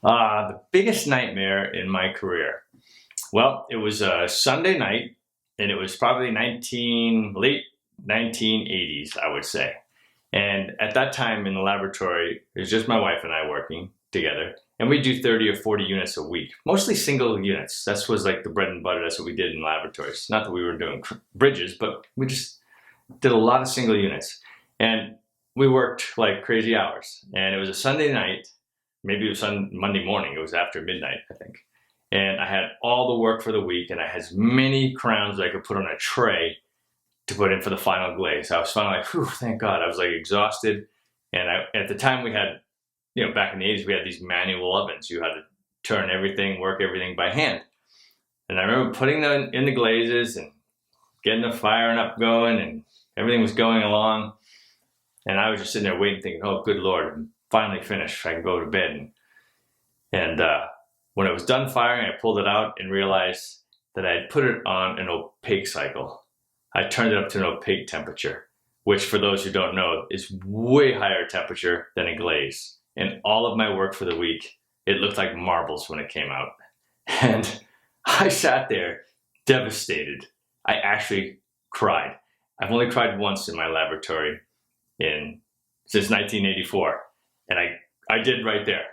The biggest nightmare in my career. Well, it was a Sunday night, and it was probably late 1980s, I would say. And at that time in the laboratory, it was just my wife and I working together, and we do 30 or 40 units a week, mostly single units. That was like the bread and butter. That's what we did in laboratories. Not that we were doing bridges, but we just did a lot of single units. And we worked like crazy hours. And it was a Sunday night, maybe it was Monday morning. It was after midnight, I think. And I had all the work for the week, and I had as many crowns as I could put on a tray to put in for the final glaze. I was finally like, whew, thank God. I was like exhausted. And at the time we had, back in the 80s, we had these manual ovens. You had to turn everything, work everything by hand. And I remember putting them in the glazes and getting the firing up going, and everything was going along. And I was just sitting there waiting, thinking, oh, good Lord, I'm finally finished. I can go to bed. And when it was done firing, I pulled it out and realized that I had put it on an opaque cycle. I turned it up to an opaque temperature, which for those who don't know is way higher temperature than a glaze. And all of my work for the week, it looked like marbles when it came out. And I sat there devastated. I actually cried. I've only cried once in my laboratory since 1984. And I did right there.